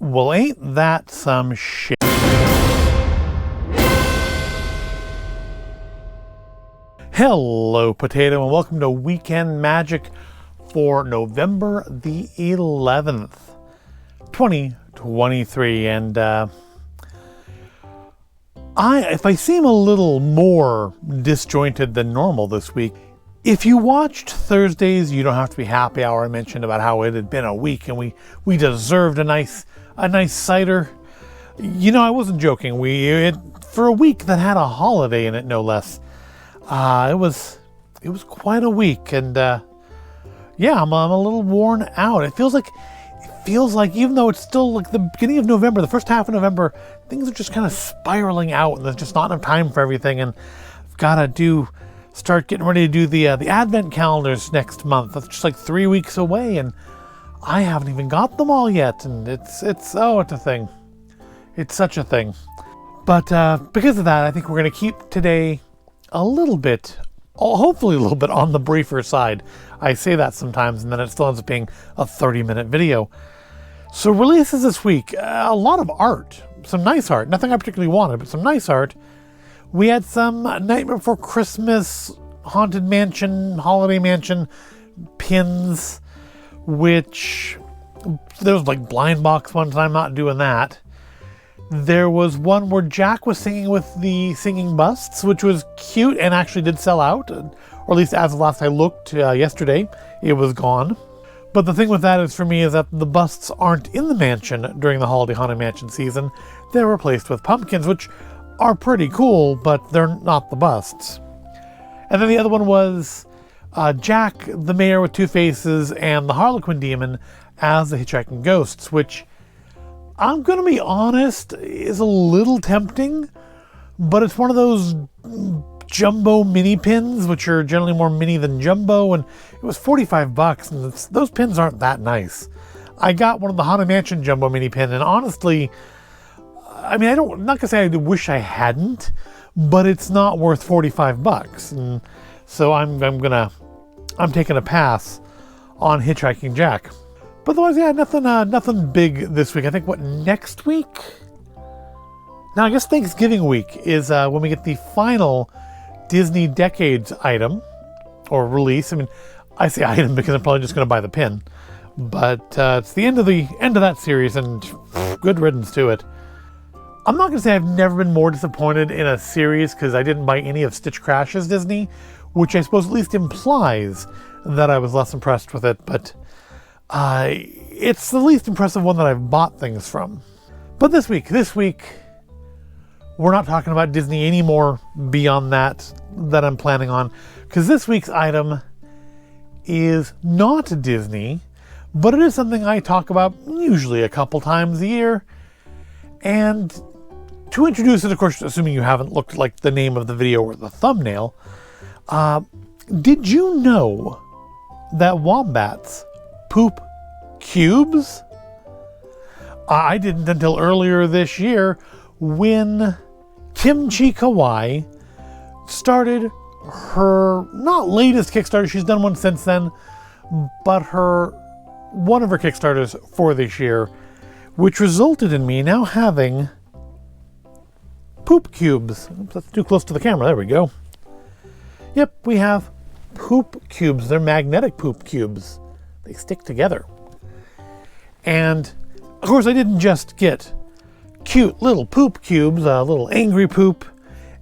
Well, ain't that some shit? Hello, Potato, and welcome to Weekend Magic for November the 11th, 2023. And if I seem a little more disjointed than normal this week, if you watched Thursday's You Don't Have to Be Happy Hour, I mentioned about how it had been a week and we deserved a nice cider. You know, I wasn't joking. For a week that had a holiday in it, no less. It was quite a week, and yeah, I'm a little worn out. It feels like even though it's still like the beginning of November, the first half of November, things are just kind of spiraling out, and there's just not enough time for everything. And I've got to start getting ready to do the advent calendars next month. That's just like 3 weeks away, and I haven't even got them all yet. And it's a thing. It's such a thing. But because of that, I think we're going to keep today hopefully a little bit on the briefer side. I say that sometimes, and then it still ends up being a 30-minute video. So releases this week, a lot of art, some nice art. Nothing I particularly wanted, but some nice art. We had some Nightmare Before Christmas, Haunted Mansion, Holiday Mansion pins, which there was like blind box ones, and I'm not doing that. There was one where Jack was singing with the singing busts, which was cute and actually did sell out, or at least as of last I looked yesterday, it was gone. But the thing with that is, for me, is that the busts aren't in the mansion during the Holiday Haunted Mansion season. They're replaced with pumpkins, which are pretty cool, but they're not the busts. And then the other one was Jack, the mayor with two faces, and the Harlequin demon as the hitchhiking ghosts, which I'm going to be honest, is a little tempting, but it's one of those jumbo mini pins, which are generally more mini than jumbo, and it was $45, and those pins aren't that nice. I got one of the Haunted Mansion jumbo mini pin, and honestly, I mean, I'm not going to say I wish I hadn't, but it's not worth $45, and so I'm taking a pass on Hitchhiking Jack. But otherwise, yeah, nothing big this week. I think next week? Now, I guess Thanksgiving week is when we get the final Disney Decades item, or release. I mean, I say item because I'm probably just going to buy the pin. But it's the end of that series, and good riddance to it. I'm not going to say I've never been more disappointed in a series because I didn't buy any of Stitch Crash's Disney, which I suppose at least implies that I was less impressed with it, but it's the least impressive one that I've bought things from. But this week, we're not talking about Disney anymore beyond that I'm planning on, because this week's item is not Disney, but it is something I talk about usually a couple times a year. And to introduce it, of course, assuming you haven't looked like the name of the video or the thumbnail, did you know that wombats poop cubes? I didn't until earlier this year when Kimchii Kawaii started her, not latest Kickstarter, she's done one since then, but one of her Kickstarters for this year, which resulted in me now having poop cubes. Oops, that's too close to the camera. There we go. Yep, we have poop cubes. They're magnetic poop cubes. They stick together. And, of course, I didn't just get cute little poop cubes, a little angry poop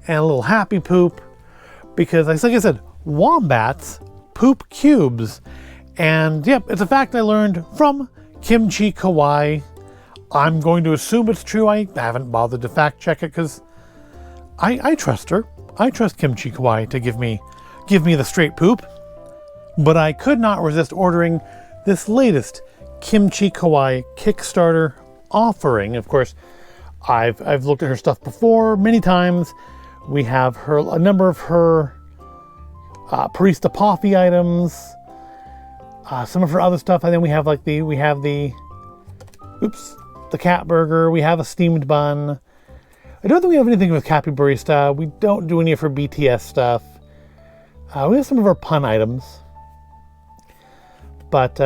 and a little happy poop, because, like I said, wombats poop cubes. And, yep, it's a fact I learned from Kimchii Kawaii. I'm going to assume it's true. I haven't bothered to fact check it because I trust her. I trust Kimchii Kawaii to give me the straight poop. But I could not resist ordering this latest Kimchii Kawaii Kickstarter offering. Of course, I've looked at her stuff before many times. We have a number of her Parista Poffy items, some of her other stuff, and then we have the cat burger. We have a steamed bun. I don't think we have anything with Cappy Barista. We don't do any of her BTS stuff. We have some of her pun items. But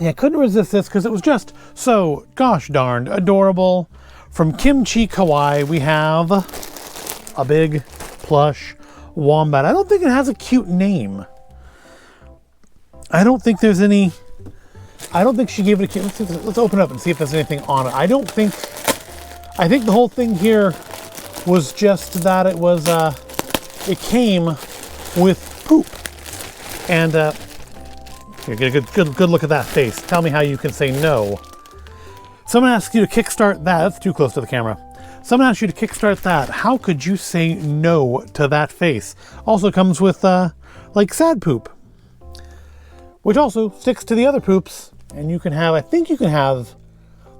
Yeah, I couldn't resist this because it was just so gosh darned adorable. From Kimchii Kawaii, we have a big plush wombat. I don't think it has a cute name. I don't think there's any. I don't think she gave it a cute. Let's open it up and see if there's anything on it. I don't think. I think the whole thing here was just that it was. It came with poop, and here, get a good look at that face. Tell me how you can say no. Someone asks you to kickstart that. That's too close to the camera. Someone asks you to kickstart that. How could you say no to that face? Also comes with like sad poop, which also sticks to the other poops. And you can have, I think you can have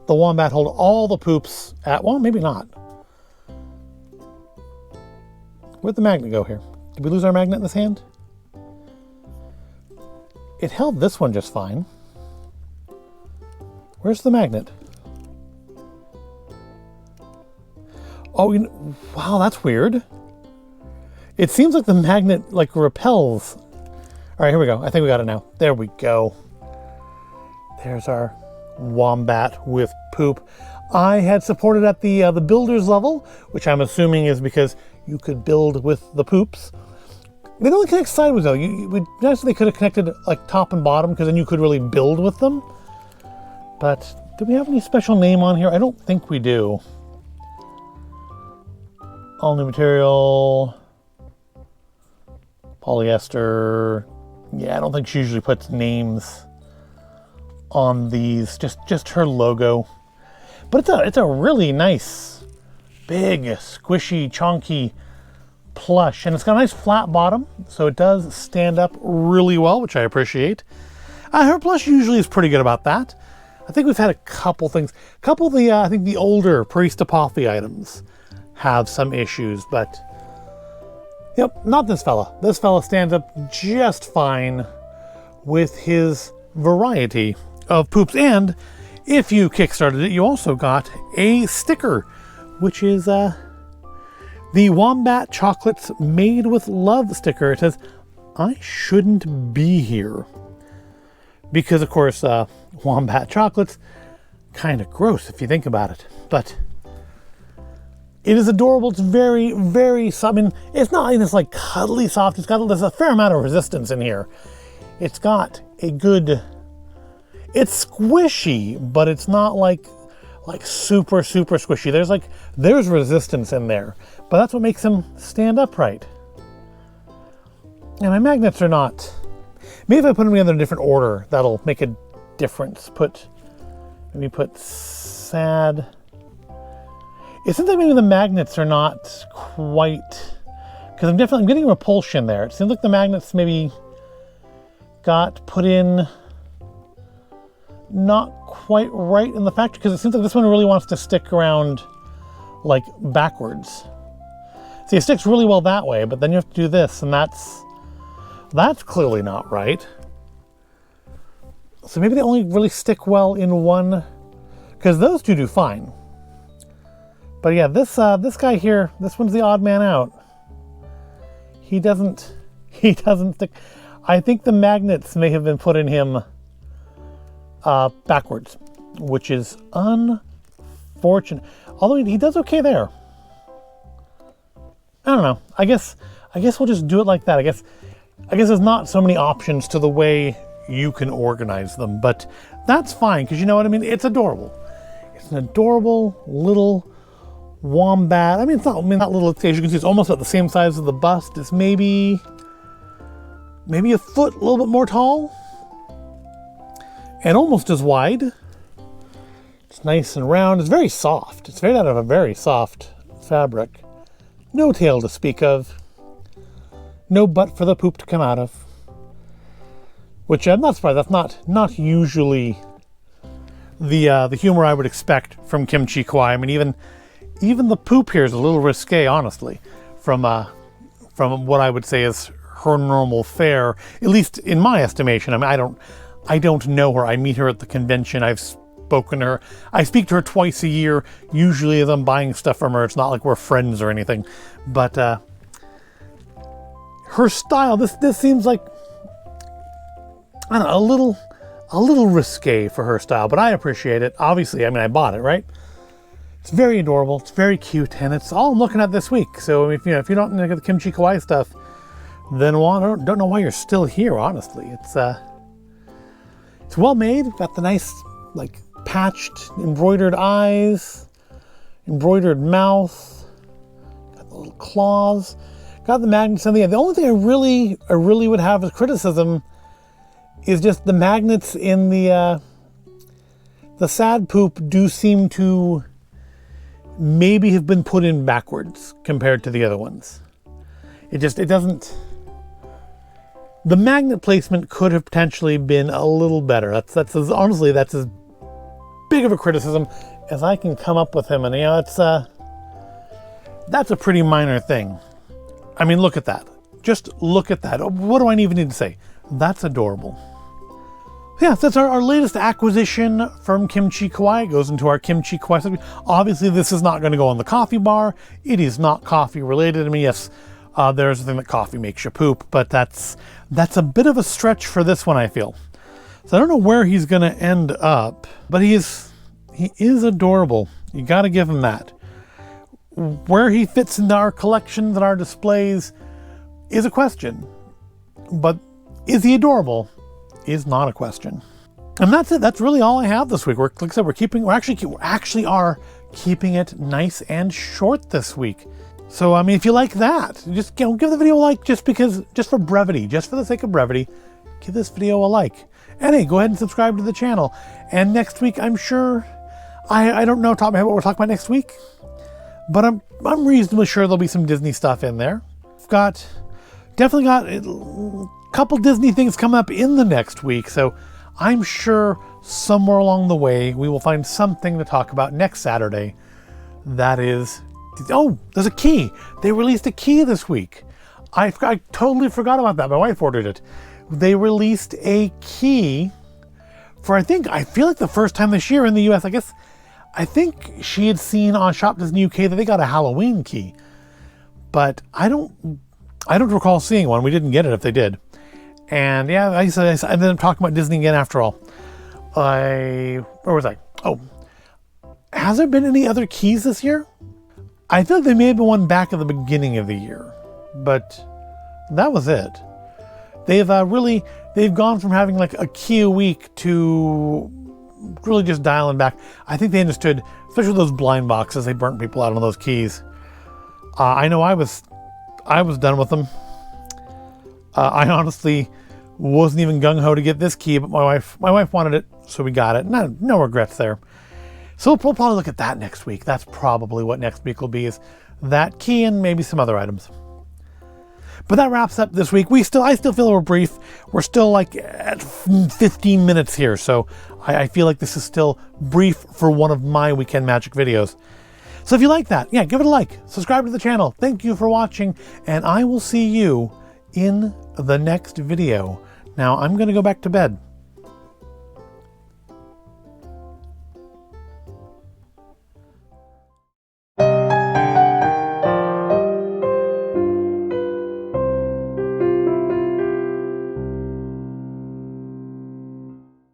the wombat hold all the poops at, well, maybe not. Where'd the magnet go here? Did we lose our magnet in this hand? It held this one just fine. Where's the magnet? Oh, wow, that's weird. It seems like the magnet like repels. All right, here we go. I think we got it now. There we go. There's our wombat with poop. I had supported at the builder's level, which I'm assuming is because you could build with the poops. They don't connect sideways though. Nice if they could have connected like top and bottom, because then you could really build with them. But do we have any special name on here? I don't think we do. All new material, polyester. Yeah, I don't think she usually puts names on these. Just her logo. But it's a really nice, big, squishy, chunky plush, and it's got a nice flat bottom, so it does stand up really well, which I appreciate. Her plush usually is pretty good about that. I think we've had a couple things. A couple of the I think the older Priest Apothe items have some issues, but yep, not this fella. This fella stands up just fine with his variety of poops. And if you kickstarted it, you also got a sticker, which is the Wombat Chocolates Made with Love sticker. It says, "I shouldn't be here." Because of course, Wombat chocolates, kind of gross if you think about it, but it is adorable. It's very, very soft. I mean, it's not like this like cuddly soft. There's a fair amount of resistance in here. It's got a good, it's squishy, but it's not like super, super squishy. There's resistance in there, but that's what makes them stand upright. And my magnets are not, maybe if I put them together in a different order, that'll make a difference. Maybe put sad. It seems like maybe the magnets are not quite, because I'm getting repulsion there. It seems like the magnets maybe got put in not quite right in the factory, because it seems like this one really wants to stick around like backwards. See, it sticks really well that way, but then you have to do this, and that's clearly not right. So maybe they only really stick well in one, because those two do fine. But yeah, this guy here, this one's the odd man out. He doesn't stick. I think the magnets may have been put in him backwards, which is unfortunate. Although he does okay there. I don't know. I guess we'll just do it like that. I guess there's not so many options to the way you can organize them, but that's fine, because you know what I mean? It's adorable. It's an adorable little wombat. I mean, it's not little. As you can see, it's almost about the same size as the bust. It's maybe a foot, a little bit more tall, and almost as wide. It's nice and round. It's very soft. It's made out of a very soft fabric. No tail to speak of. No butt for the poop to come out of. Which I'm not surprised. That's not usually the humor I would expect from Kimchii Kawaii. I mean, even the poop here is a little risque, honestly, from what I would say is her normal fare, at least in my estimation. I mean, I don't know her. I meet her at the convention. I've spoken to her. I speak to her twice a year, usually as I'm buying stuff from her. It's not like we're friends or anything, but her style, this seems like, I don't know, a little risque for her style, but I appreciate it. Obviously, I mean, I bought it, right? It's very adorable, it's very cute, and it's all I'm looking at this week. So if you don't look at the Kimchii Kawaii stuff, then I don't know why you're still here, honestly. It's well made, got the nice, like, patched, embroidered eyes, embroidered mouth, got the little claws, got the magnets in the end. The only thing I really would have as criticism is just the magnets in the sad poop do seem to maybe have been put in backwards compared to the other ones. It doesn't, the magnet placement could have potentially been a little better. That's honestly, that's as big of a criticism as I can come up with him. And that's a pretty minor thing. I mean, look at that. Just look at that. What do I even need to say? That's adorable. Yeah, so that's our latest acquisition from Kimchii Kawaii. It goes into our Kimchii Kawaii section. Obviously, this is not going to go in the coffee bar. It is not coffee related. I mean, yes, there's the thing that coffee makes you poop, but that's a bit of a stretch for this one, I feel. So I don't know where he's going to end up, but he is adorable. You got to give him that. Where he fits into our collections and our displays is a question, but is he adorable? Is not a question. And that's it. That's really all I have this week. Like I said, we actually are keeping it nice and short this week. So I mean, if you like that, just give the video a like, just for brevity, just for the sake of brevity, give this video a like. And hey, go ahead and subscribe to the channel. And next week, I'm sure, I don't know top of my head what we're talking about next week, but I'm reasonably sure there'll be some Disney stuff in there. Definitely got a couple Disney things coming up in the next week, so I'm sure somewhere along the way we will find something to talk about next Saturday. That is, oh, there's a key. They released a key this week. I totally forgot about that. My wife ordered it. They released a key for, I feel like the first time this year in the US. I think she had seen on Shop Disney UK that they got a Halloween key, but I don't recall seeing one. We didn't get it if they did. And yeah, I ended up talking about Disney again after all. Where was I? Oh, has there been any other keys this year? I feel like they may have been one back at the beginning of the year, but that was it. They've gone from having like a key a week to really just dialing back. I think they understood, especially with those blind boxes, they burnt people out on those keys. I know I was done with them. I honestly wasn't even gung-ho to get this key, but my wife wanted it, so we got it. No regrets there. So we'll probably look at that next week. That's probably what next week will be, is that key and maybe some other items. But that wraps up this week. I still feel we're brief. We're still like at 15 minutes here, so I feel like this is still brief for one of my Weekend Magic videos. So if you like that, yeah, give it a like. Subscribe to the channel. Thank you for watching, and I will see you in the next video. Now I'm going to go back to bed.